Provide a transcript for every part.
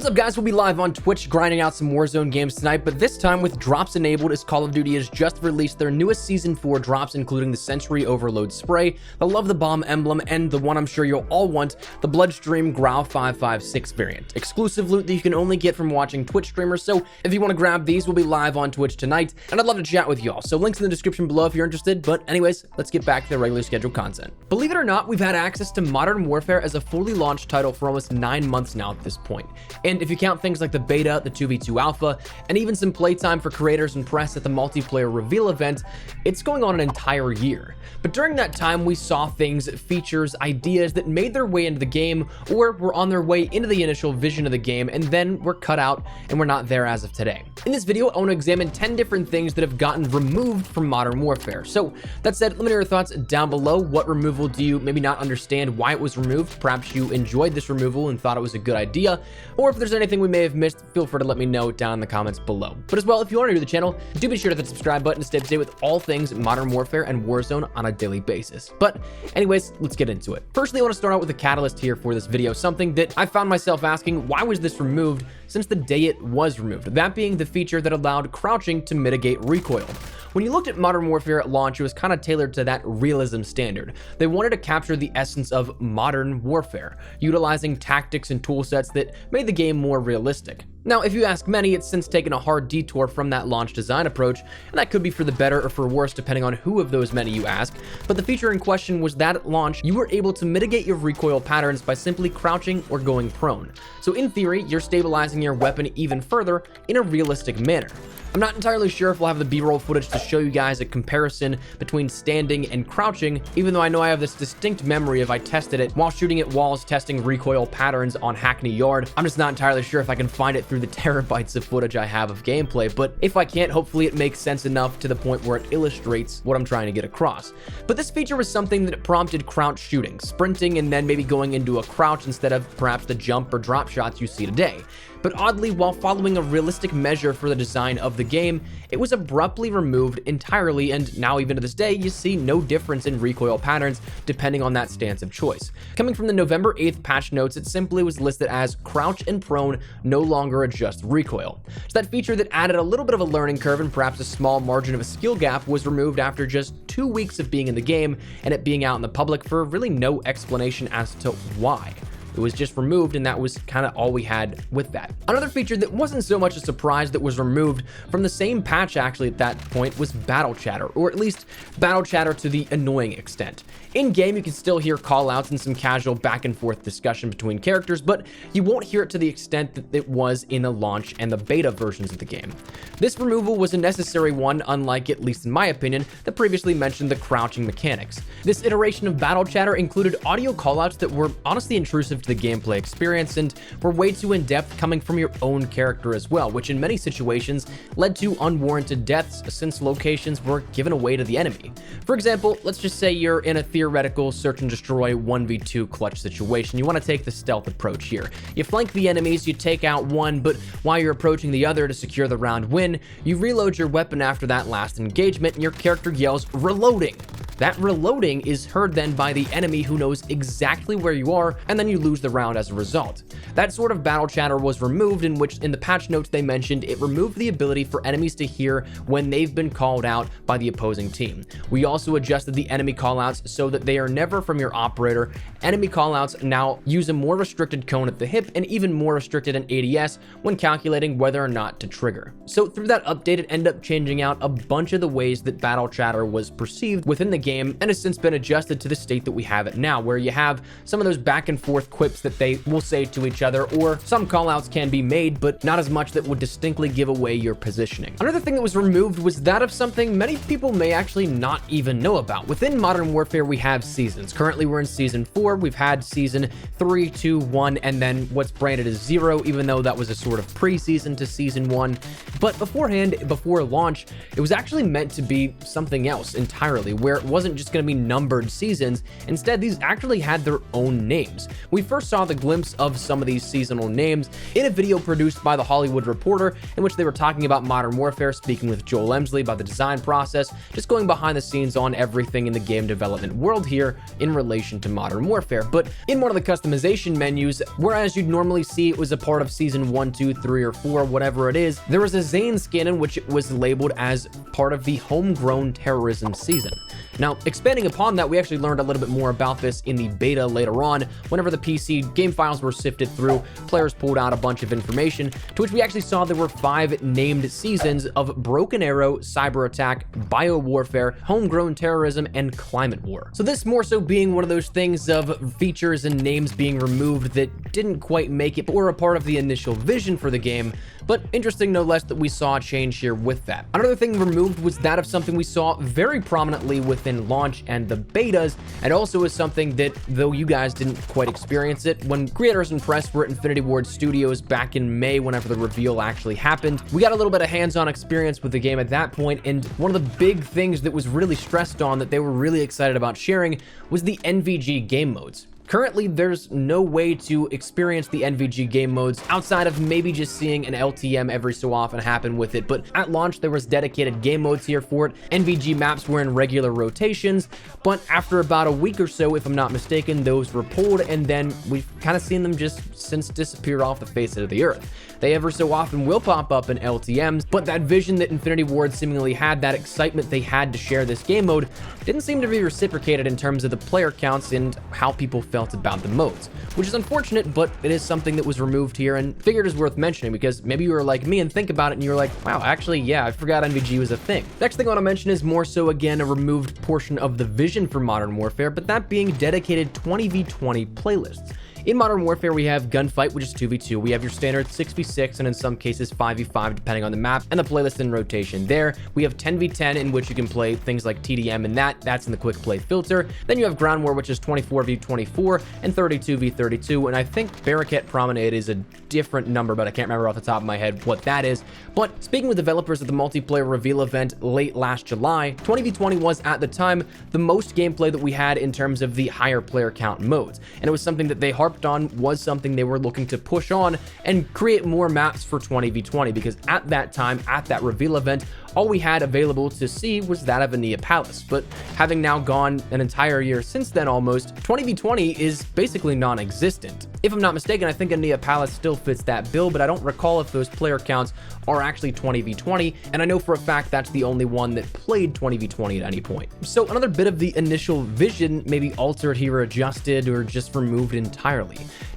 What's up, guys? We'll be live on Twitch grinding out some Warzone games tonight, but this time with drops enabled, as Call of Duty has just released their newest Season 4 drops, including the Sensory Overload Spray, the Love the Bomb emblem, and the one I'm sure you'll all want, the Bloodstream Growl 556 variant. Exclusive loot that you can only get from watching Twitch streamers, so if you want to grab these, we'll be live on Twitch tonight, and I'd love to chat with y'all, so links in the description below if you're interested, but anyways, let's get back to the regular scheduled content. Believe it or not, we've had access to Modern Warfare as a fully launched title for almost 9 months now at this point. And if you count things like the beta, the 2v2 alpha, and even some playtime for creators and press at the multiplayer reveal event, it's going on an entire year. But during that time, we saw things, features, ideas that made their way into the game or were on their way into the initial vision of the game and then were cut out and we're not there as of today. In this video, I want to examine 10 different things that have gotten removed from Modern Warfare. So that said, let me know your thoughts down below. What removal do you maybe not understand why it was removed? Perhaps you enjoyed this removal and thought it was a good idea, or if there's anything we may have missed, feel free to let me know down in the comments below. But as well, if you are new to the channel, do be sure to hit the subscribe button to stay up to date with all things Modern Warfare and Warzone on a daily basis. But anyways, let's get into it. Firstly, I want to start out with a catalyst here for this video, something that I found myself asking, why was this removed since the day it was removed? That being the feature that allowed crouching to mitigate recoil. When you looked at Modern Warfare at launch, it was kind of tailored to that realism standard. They wanted to capture the essence of modern warfare, utilizing tactics and tool sets that made the game more realistic. Now, if you ask many, it's since taken a hard detour from that launch design approach, and that could be for the better or for worse depending on who of those many you ask, but the feature in question was that at launch, you were able to mitigate your recoil patterns by simply crouching or going prone. So in theory, you're stabilizing your weapon even further in a realistic manner. I'm not entirely sure if we'll have the B-roll footage to show you guys a comparison between standing and crouching, even though I know I have this distinct memory of I tested it while shooting at walls testing recoil patterns on Hackney Yard. I'm just not entirely sure if I can find it through the terabytes of footage I have of gameplay, but if I can't, hopefully it makes sense enough to the point where it illustrates what I'm trying to get across. But this feature was something that prompted crouch shooting, sprinting, and then maybe going into a crouch instead of perhaps the jump or drop shots you see today. But oddly, while following a realistic measure for the design of the game, it was abruptly removed entirely, and now even to this day, you see no difference in recoil patterns depending on that stance of choice. Coming from the November 8th patch notes, it simply was listed as crouch and prone no longer adjust recoil. So that feature that added a little bit of a learning curve and perhaps a small margin of a skill gap was removed after just 2 weeks of being in the game and it being out in the public for really no explanation as to why. It was just removed, and that was kind of all we had with that. Another feature that wasn't so much a surprise that was removed from the same patch actually at that point was battle chatter, or at least battle chatter to the annoying extent. In-game, you can still hear callouts and some casual back and forth discussion between characters, but you won't hear it to the extent that it was in the launch and the beta versions of the game. This removal was a necessary one, unlike, at least in my opinion, the previously mentioned the crouching mechanics. This iteration of battle chatter included audio callouts that were honestly intrusive to the gameplay experience and were way too in-depth coming from your own character as well, which in many situations led to unwarranted deaths since locations were given away to the enemy. For example, let's just say you're in a theoretical search and destroy 1v2 clutch situation. You want to take the stealth approach here. You flank the enemies, you take out one, but while you're approaching the other to secure the round win, you reload your weapon after that last engagement and your character yells, "Reloading!" That reloading is heard then by the enemy who knows exactly where you are, and then you lose the round as a result. That sort of battle chatter was removed, in which in the patch notes they mentioned it removed the ability for enemies to hear when they've been called out by the opposing team. We also adjusted the enemy callouts so that they are never from your operator. Enemy callouts now use a more restricted cone at the hip and even more restricted in ADS when calculating whether or not to trigger. So through that update, it ended up changing out a bunch of the ways that battle chatter was perceived within the game and has since been adjusted to the state that we have it now, where you have some of those back and forth quips that they will say to each other, or some callouts can be made, but not as much that would distinctly give away your positioning. Another thing that was removed was that of something many people may actually not even know about. Within Modern Warfare, we have seasons. Currently, we're in Season 4. We've had Season 3, 2, 1, and then what's branded as 0, even though that was a sort of pre-season to Season 1. But beforehand, before launch, it was actually meant to be something else entirely, where it wasn't just going to be numbered seasons. Instead, these actually had their own names. We first first saw the glimpse of some of these seasonal names in a video produced by The Hollywood Reporter, in which they were talking about Modern Warfare, speaking with Joel Emsley about the design process, just going behind the scenes on everything in the game development world here in relation to Modern Warfare. But in one of the customization menus, whereas you'd normally see it was a part of season 1, 2, 3, or 4, whatever it is, there was a Zane skin in which it was labeled as part of the homegrown terrorism season. Now, expanding upon that, we actually learned a little bit more about this in the beta later on. Whenever the PC game files were sifted through, players pulled out a bunch of information, to which we actually saw there were 5 named seasons of Broken Arrow, Cyber Attack, Bio Warfare, Homegrown Terrorism, and Climate War. So this more so being one of those things of features and names being removed that didn't quite make it, but were a part of the initial vision for the game. But interesting no less that we saw a change here with that. Another thing removed was that of something we saw very prominently within launch and the betas, and also is something that, though you guys didn't quite experience it, when creators and press were at Infinity Ward Studios back in May whenever the reveal actually happened, we got a little bit of hands-on experience with the game at that point, and one of the big things that was really stressed on that they were really excited about sharing was the NVG game modes. Currently, there's no way to experience the NVG game modes outside of maybe just seeing an LTM every so often happen with it, but at launch there was dedicated game modes here for it. NVG maps were in regular rotations, but after about a week or so, if I'm not mistaken, those were pulled, and then we've kind of seen them just since disappear off the face of the earth. They ever so often will pop up in LTMs, but that vision that Infinity Ward seemingly had, that excitement they had to share this game mode, didn't seem to be reciprocated in terms of the player counts and how people felt about the modes, which is unfortunate, but it is something that was removed here and figured is worth mentioning because maybe you were like me and think about it and you were like, wow, actually, yeah, I forgot NVG was a thing. Next thing I want to mention is more so, again, a removed portion of the vision for Modern Warfare, but that being dedicated 20v20 playlists. In Modern Warfare, we have Gunfight, which is 2v2. We have your standard 6v6, and in some cases 5v5, depending on the map, and the playlist in rotation there. We have 10v10, in which you can play things like TDM and that's in the quick play filter. Then you have Ground War, which is 24v24, and 32v32, and I think Barricade Promenade is a different number, but I can't remember off the top of my head what that is. But speaking with developers at the multiplayer reveal event late last July, 20v20 was, at the time, the most gameplay that we had in terms of the higher player count modes, and it was something that they harped on, was something they were looking to push on and create more maps for 20v20, because at that time, at that reveal event, all we had available to see was that of Ania Palace. But having now gone an entire year since then almost, 20v20 is basically non-existent. If I'm not mistaken, I think Ania Palace still fits that bill, but I don't recall if those player counts are actually 20v20, and I know for a fact that's the only one that played 20v20 at any point. So another bit of the initial vision maybe altered here, adjusted, or just removed entirely.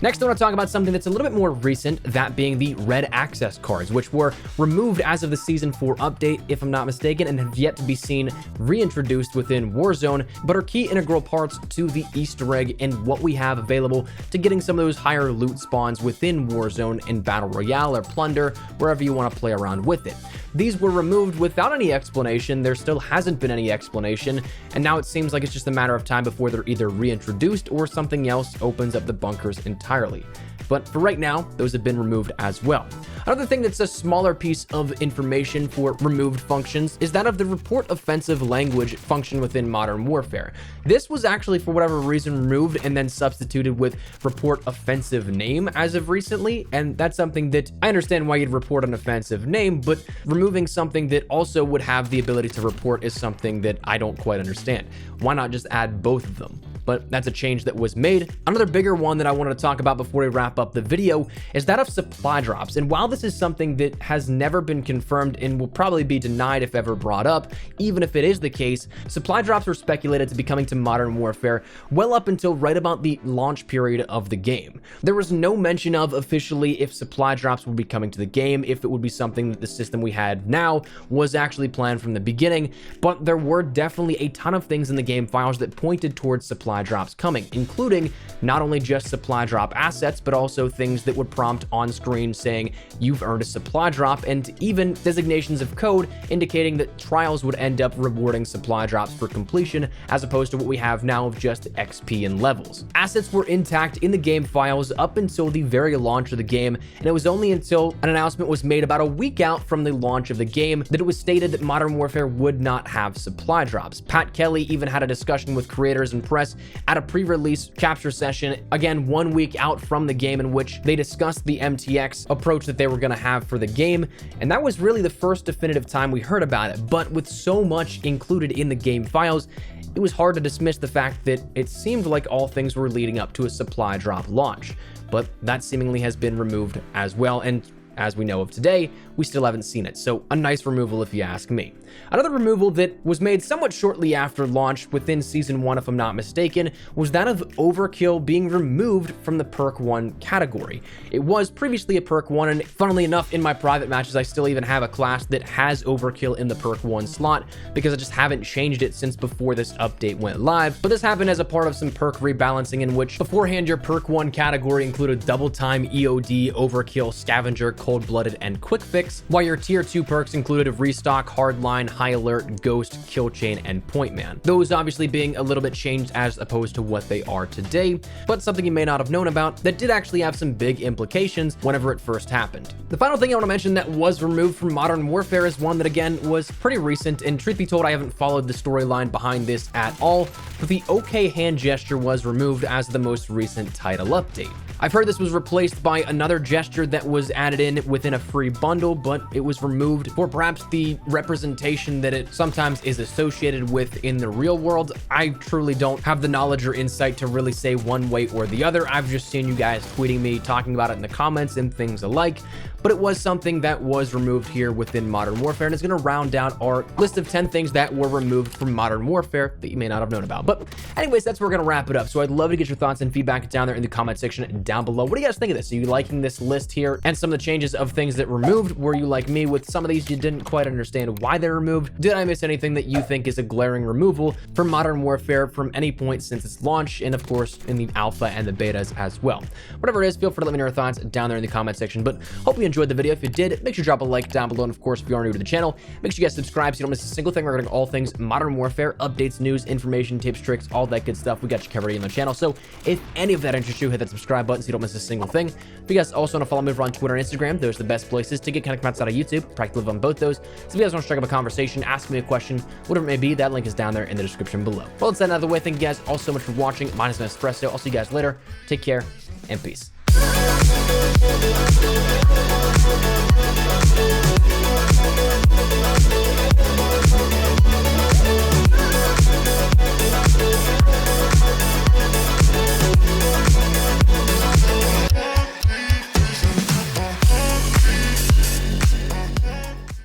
Next, I want to talk about something that's a little bit more recent, that being the red access cards, which were removed as of the Season 4 update, if I'm not mistaken, and have yet to be seen reintroduced within Warzone, but are key integral parts to the Easter egg and what we have available to getting some of those higher loot spawns within Warzone in Battle Royale or Plunder, wherever you want to play around with it. These were removed without any explanation. There still hasn't been any explanation, and now it seems like it's just a matter of time before they're either reintroduced or something else opens up the bunkers entirely. But for right now, those have been removed as well. Another thing that's a smaller piece of information for removed functions is that of the report offensive language function within Modern Warfare. This was actually, for whatever reason, removed and then substituted with report offensive name as of recently, and that's something that I understand why you'd report an offensive name, but removing something that also would have the ability to report is something that I don't quite understand. Why not just add both of them? But that's a change that was made. Another bigger one that I wanted to talk about before we wrap up the video is that of supply drops. And while this is something that has never been confirmed and will probably be denied if ever brought up, even if it is the case, supply drops were speculated to be coming to Modern Warfare well up until right about the launch period of the game. There was no mention of officially if supply drops would be coming to the game, if it would be something that the system we had now was actually planned from the beginning, but there were definitely a ton of things in the game files that pointed towards supply drops coming, including not only just supply drop assets, but also things that would prompt on screen saying you've earned a supply drop, and even designations of code indicating that trials would end up rewarding supply drops for completion, as opposed to what we have now of just XP and levels. Assets were intact in the game files up until the very launch of the game, and it was only until an announcement was made about a week out from the launch of the game that it was stated that Modern Warfare would not have supply drops. Pat Kelly even had a discussion with creators and press at a pre-release capture session, again 1 week out from the game, in which they discussed the MTX approach that they were going to have for the game, and that was really the first definitive time we heard about it. But with so much included in the game files, it was hard to dismiss the fact that it seemed like all things were leading up to a supply drop launch, but that seemingly has been removed as well, and as we know of today, we still haven't seen it. So a nice removal if you ask me. Another removal that was made somewhat shortly after launch within Season 1, if I'm not mistaken, was that of Overkill being removed from the Perk 1 category. It was previously a Perk 1, and funnily enough, in my private matches, I still even have a class that has Overkill in the Perk 1 slot, because I just haven't changed it since before this update went live. But this happened as a part of some perk rebalancing, in which beforehand your Perk 1 category included Double Time, EOD, Overkill, Scavenger, Cold-Blooded, and Quick Fix, while your Tier 2 perks included Restock, Hardline, High Alert, Ghost, Kill Chain, and Point Man. Those obviously being a little bit changed as opposed to what they are today, but something you may not have known about that did actually have some big implications whenever it first happened. The final thing I want to mention that was removed from Modern Warfare is one that, again, was pretty recent, and truth be told, I haven't followed the storyline behind this at all, but the OK hand gesture was removed as the most recent title update. I've heard this was replaced by another gesture that was added in within a free bundle, but it was removed for perhaps the representation that it sometimes is associated with in the real world. I truly don't have the knowledge or insight to really say one way or the other. I've just seen you guys tweeting me, talking about it in the comments and things alike, but it was something that was removed here within Modern Warfare, and it's going to round down our list of 10 things that were removed from Modern Warfare that you may not have known about. But anyways, that's where we're going to wrap it up. So I'd love to get your thoughts and feedback down there in the comment section down below. What do you guys think of this? Are you liking this list here and some of the changes of things that removed? Were you like me with some of these you didn't quite understand why they're removed? Did I miss anything that you think is a glaring removal from Modern Warfare from any point since its launch, and of course in the alpha and the betas as well? Whatever it is, feel free to let me know your thoughts down there in the comment section. But hope you enjoyed the video. If you did, make sure to drop a like down below, and of course if you are new to the channel, make sure you guys subscribe so you don't miss a single thing regarding all things Modern Warfare, updates, news, information, tips, tricks, all that good stuff. We got you covered in the channel. So if any of that interests you, hit that subscribe button so you don't miss a single thing. If you guys also want to follow me over on Twitter and Instagram, those are the best places to get connected outside of YouTube. Practically live on both those. So if you guys want to strike up a conversation, ask me a question, whatever it may be, that link is down there in the description below. Well, let's end out of the way. Thank you guys all so much for watching. Mine is Espresso. I'll see you guys later. Take care and peace.